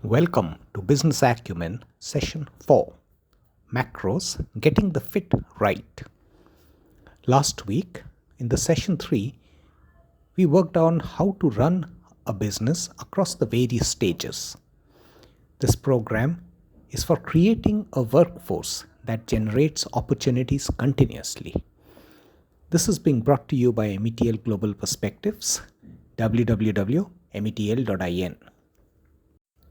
Welcome to Business Acumen Session 4 Macros Getting the Fit Right. Last week, in the Session 3, we worked on how to run a business across the various stages. This program is for creating a workforce that generates opportunities continuously. This is being brought to you by METL Global Perspectives, www.metl.in.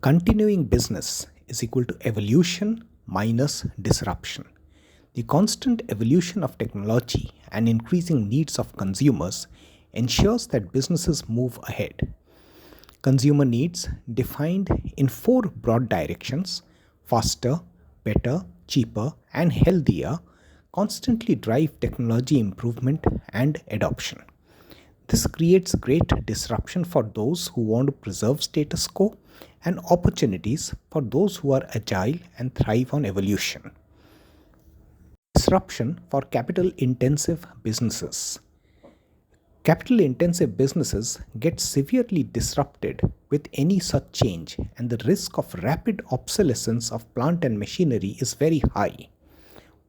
Continuing business is equal to evolution minus disruption. The constant evolution of technology and increasing needs of consumers ensures that businesses move ahead. Consumer needs, defined in 4 broad directions: faster, better, cheaper, and healthier, constantly drive technology improvement and adoption. This creates great disruption for those who want to preserve status quo and opportunities for those who are agile and thrive on evolution. Disruption for capital-intensive businesses. Capital-intensive businesses get severely disrupted with any such change, and the risk of rapid obsolescence of plant and machinery is very high.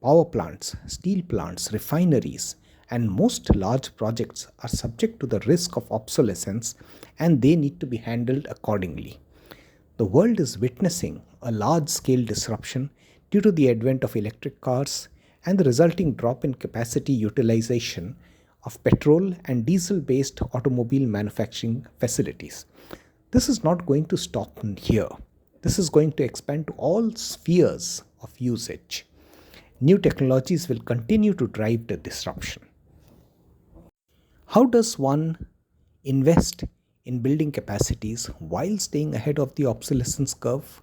Power plants, steel plants, refineries, and most large projects are subject to the risk of obsolescence, and they need to be handled accordingly. The world is witnessing a large-scale disruption due to the advent of electric cars and the resulting drop in capacity utilization of petrol and diesel-based automobile manufacturing facilities. This is not going to stop here. This is going to expand to all spheres of usage. New technologies will continue to drive the disruption. How does one invest in building capacities while staying ahead of the obsolescence curve?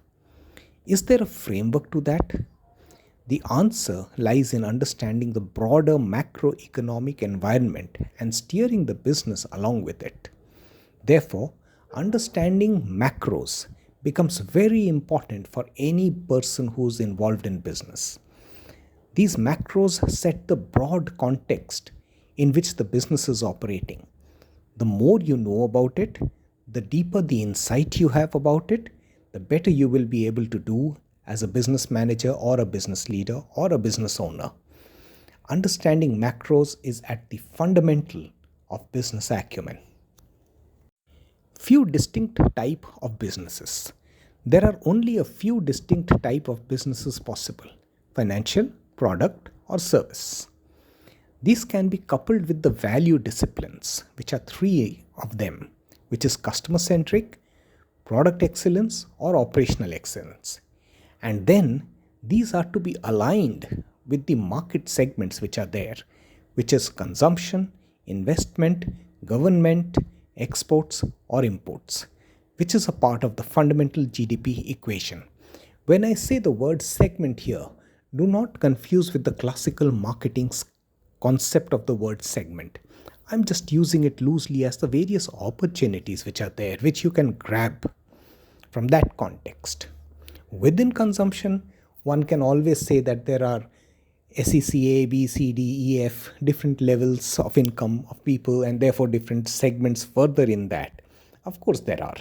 Is there a framework to that? The answer lies in understanding the broader macroeconomic environment and steering the business along with it. Therefore, understanding macros becomes very important for any person who is involved in business. These macros set the broad context in which the business is operating. The more you know about it, the deeper the insight you have about it, the better you will be able to do as a business manager or a business leader or a business owner. Understanding macros is at the fundamental of business acumen. Few distinct type of businesses. There are only a few distinct type of businesses possible: financial, product, or service. These can be coupled with the value disciplines, which are 3 of them, which is customer-centric, product excellence, or operational excellence. And then these are to be aligned with the market segments which are there, which is consumption, investment, government, exports, or imports, which is a part of the fundamental GDP equation. When I say the word segment here, do not confuse with the classical marketing concept of the word segment. I'm just using it loosely as the various opportunities which are there, which you can grab from that context. Within consumption, one can always say that there are SECA, B, C, D, E, F, different levels of income of people, and therefore different segments further in that. Of course there are.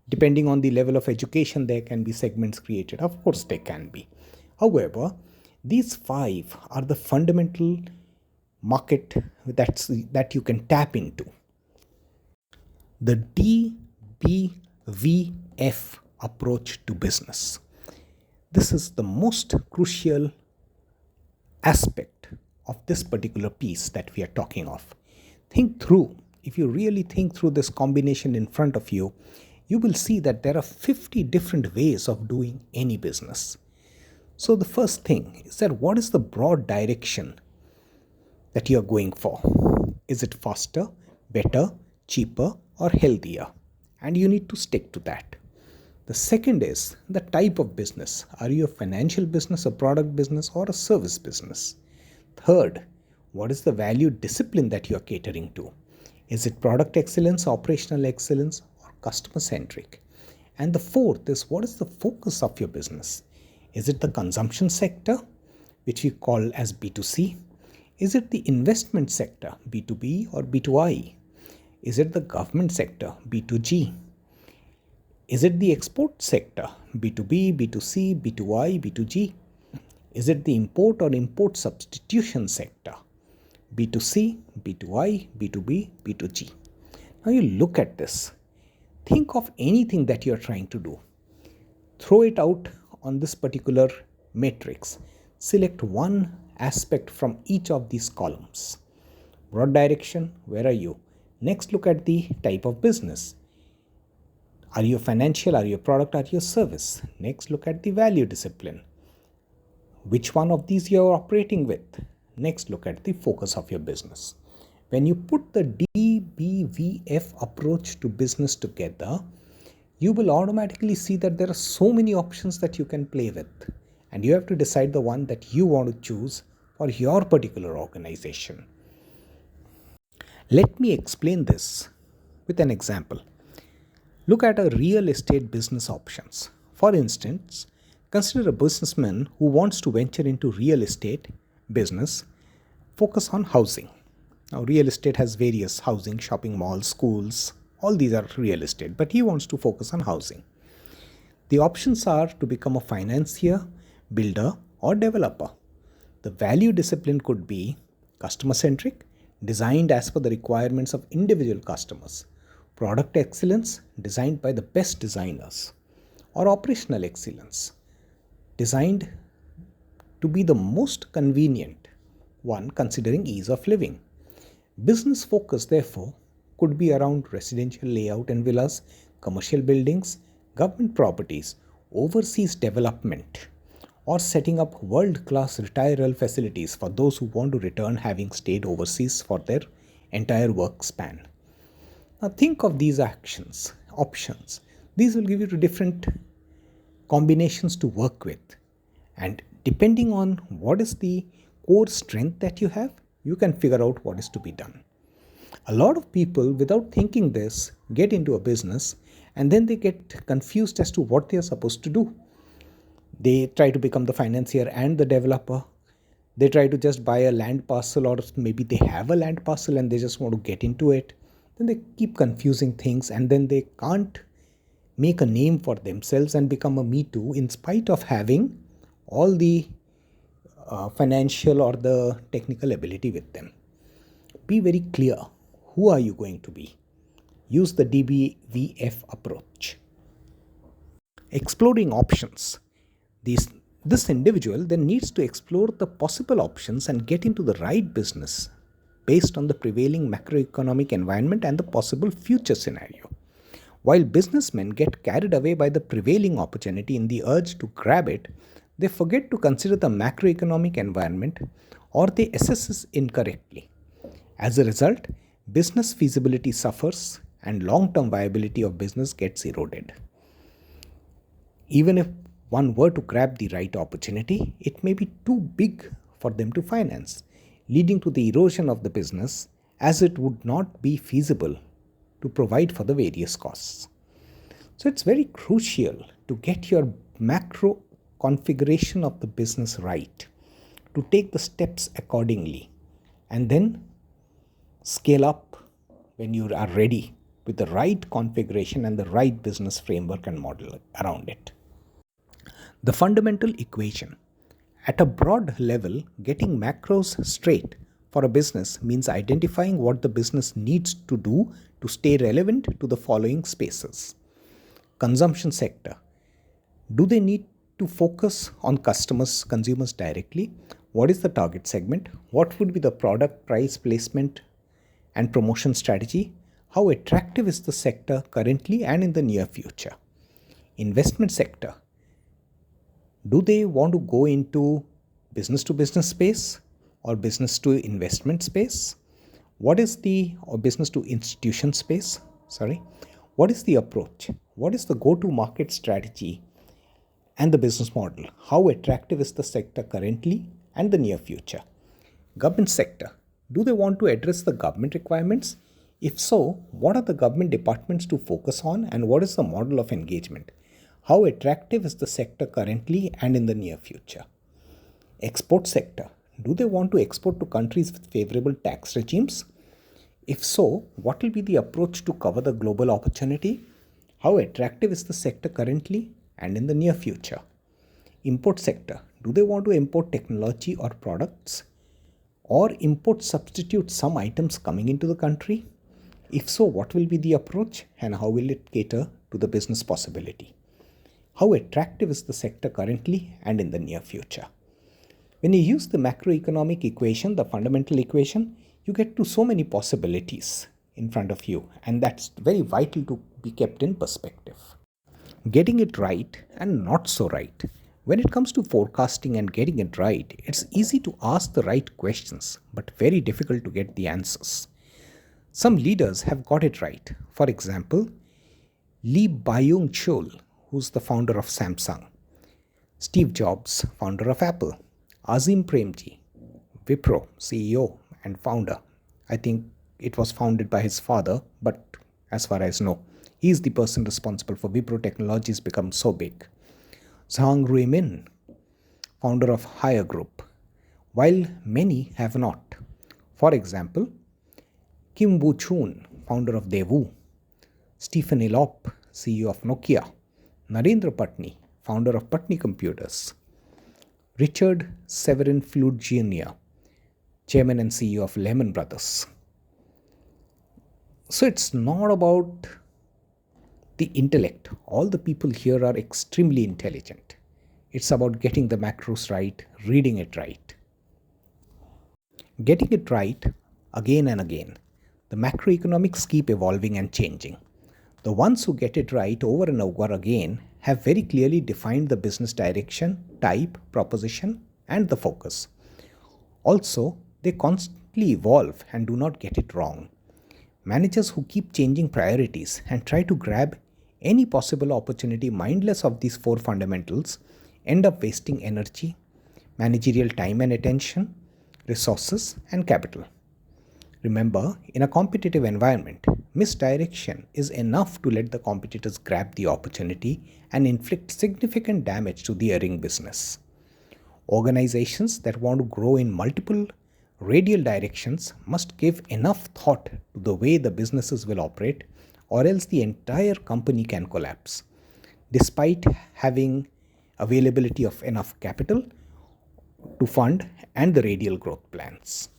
Depending on the level of education, there can be segments created. Of course there can be. However, these 5 are the fundamental market that you can tap into. The DBVF approach to business. This is the most crucial aspect of this particular piece that we are talking of. Think through. If you really think through this combination in front of you, you will see that there are 50 different ways of doing any business. So the first thing is that what is the broad direction that you are going for? Is it faster, better, cheaper, or healthier? And you need to stick to that. The second is the type of business. Are you a financial business, a product business, or a service business? Third, what is the value discipline that you are catering to? Is it product excellence, operational excellence, or customer centric? And the fourth is, what is the focus of your business? Is it the consumption sector, which we call as B2C? Is it the investment sector, B2B or B2I? Is it the government sector, B2G? Is it the export sector? B2B, B2C, B2I, B2G? Is it the import or import substitution sector? B2C, B2I, B2B, B2G. Now you look at this. Think of anything that you're trying to do. Throw it out on this particular matrix. Select one aspect from each of these columns. Broad direction, where are you? Next, look at the type of business. Are you financial? Are you a product? Are you a service? Next, look at the value discipline. Which one of these you are operating with? Next, look at the focus of your business. When you put the DBVF approach to business together, you will automatically see that there are so many options that you can play with, and you have to decide the one that you want to choose for your particular organization. Let me explain this with an example. Look at a real estate business options. For instance, consider a businessman who wants to venture into real estate business, focus on housing. Now, real estate has various housing, shopping malls, schools, all these are real estate, but he wants to focus on housing. The options are to become a financier, builder, or developer. The value discipline could be customer centric, designed as per the requirements of individual customers, product excellence, designed by the best designers, or operational excellence, designed to be the most convenient one considering ease of living. Business focus, therefore, could be around residential layout and villas, commercial buildings, government properties, overseas development, or setting up world-class retiral facilities for those who want to return having stayed overseas for their entire work span. Now think of these options. These will give you different combinations to work with, and depending on what is the core strength that you have, you can figure out what is to be done. A lot of people, without thinking this, get into a business and then they get confused as to what they are supposed to do. They try to become the financier and the developer. They try to just buy a land parcel, or maybe they have a land parcel and they just want to get into it. Then they keep confusing things, and then they can't make a name for themselves and become a me too in spite of having all the financial or the technical ability with them. Be very clear. Who are you going to be? Use the DBVF approach. Exploring options. This individual then needs to explore the possible options and get into the right business based on the prevailing macroeconomic environment and the possible future scenario. While businessmen get carried away by the prevailing opportunity in the urge to grab it, they forget to consider the macroeconomic environment, or they assess it incorrectly. As a result, business feasibility suffers and long-term viability of business gets eroded. Even if one were to grab the right opportunity, it may be too big for them to finance, leading to the erosion of the business, as it would not be feasible to provide for the various costs. So it's very crucial to get your macro configuration of the business right, to take the steps accordingly, and then scale up when you are ready with the right configuration and the right business framework and model around it. The fundamental equation. At a broad level, getting macros straight for a business means identifying what the business needs to do to stay relevant to the following spaces. Consumption sector. Do they need to focus on consumers directly? What is the target segment? What would be the product price placement and promotion strategy? How attractive is the sector currently and in the near future? Investment sector. Do they want to go into business to business space or business to investment space? What is or business to institution space? What is the approach? What is the go-to market strategy and the business model? How attractive is the sector currently and the near future? Government sector. Do they want to address the government requirements? If so, what are the government departments to focus on, and what is the model of engagement? How attractive is the sector currently and in the near future? Export sector. Do they want to export to countries with favorable tax regimes? If so, what will be the approach to cover the global opportunity? How attractive is the sector currently and in the near future? Import sector. Do they want to import technology or products? Or import substitute some items coming into the country? If so, what will be the approach and how will it cater to the business possibility? How attractive is the sector currently and in the near future? When you use the macroeconomic equation, the fundamental equation, you get to so many possibilities in front of you, and that's very vital to be kept in perspective. Getting it right and not so right. When it comes to forecasting and getting it right, it's easy to ask the right questions, but very difficult to get the answers. Some leaders have got it right. For example, Lee Byung-chul, who's the founder of Samsung, Steve Jobs, founder of Apple, Azim Premji, Wipro CEO and founder. I think it was founded by his father, but as far as I know, he is the person responsible for Wipro Technologies become so big. Zhang Ruimin, founder of Haier Group, while many have not. For example, Kim Woo-chun, founder of Daewoo, Stephen Elop, CEO of Nokia, Narendra Patni, founder of Patni Computers, Richard Severin Flood Jr., chairman and CEO of Lehman Brothers. So it's not about the intellect. All the people here are extremely intelligent. It's about getting the macros right, reading it right. Getting it right again and again. The macroeconomics keep evolving and changing. The ones who get it right over and over again have very clearly defined the business direction, type, proposition, and the focus. Also, they constantly evolve and do not get it wrong. Managers who keep changing priorities and try to grab any possible opportunity mindless of these four fundamentals end up wasting energy, managerial time and attention, resources, and capital. Remember, in a competitive environment, misdirection is enough to let the competitors grab the opportunity and inflict significant damage to the erring business. Organizations that want to grow in multiple radial directions must give enough thought to the way the businesses will operate, or else the entire company can collapse, despite having availability of enough capital to fund and the radial growth plans.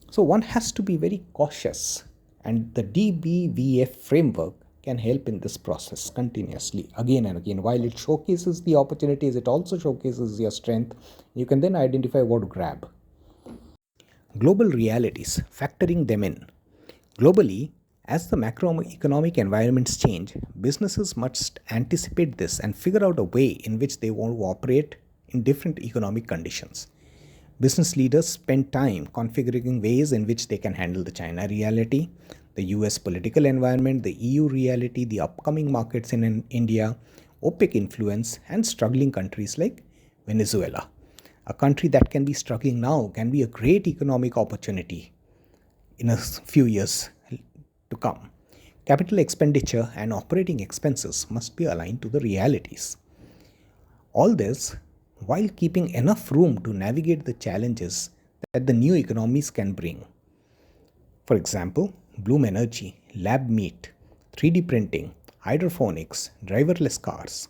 So one has to be very cautious, and the DBVF framework can help in this process continuously, again and again. While it showcases the opportunities, it also showcases your strength. You can then identify what to grab. Global realities, factoring them in. Globally, as the macroeconomic environments change, businesses must anticipate this and figure out a way in which they want to operate in different economic conditions. Business leaders spend time configuring ways in which they can handle the China reality, the US political environment, the EU reality, the upcoming markets in India, OPEC influence, and struggling countries like Venezuela. A country that can be struggling now can be a great economic opportunity in a few years to come. Capital expenditure and operating expenses must be aligned to the realities. All this while keeping enough room to navigate the challenges that the new economies can bring. For example, Bloom Energy, lab meat, 3D printing, hydroponics, driverless cars,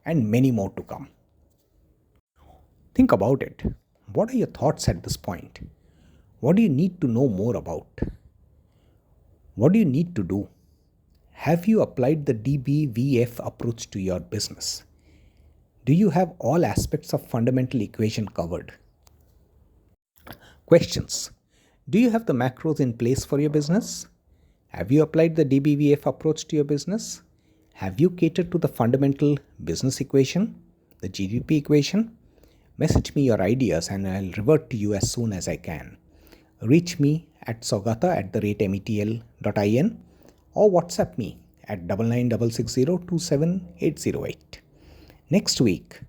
and many more to come. Think about it. What are your thoughts at this point? What do you need to know more about? What do you need to do? Have you applied the DBVF approach to your business? Do you have all aspects of fundamental equation covered? Questions. Do you have the macros in place for your business? Have you applied the DBVF approach to your business? Have you catered to the fundamental business equation, the GDP equation? Message me your ideas and I'll revert to you as soon as I can. Reach me at saugata@metl.in or WhatsApp me at 9966027808. Next week,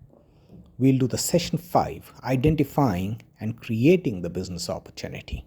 we'll do the session 5, identifying and creating the business opportunity.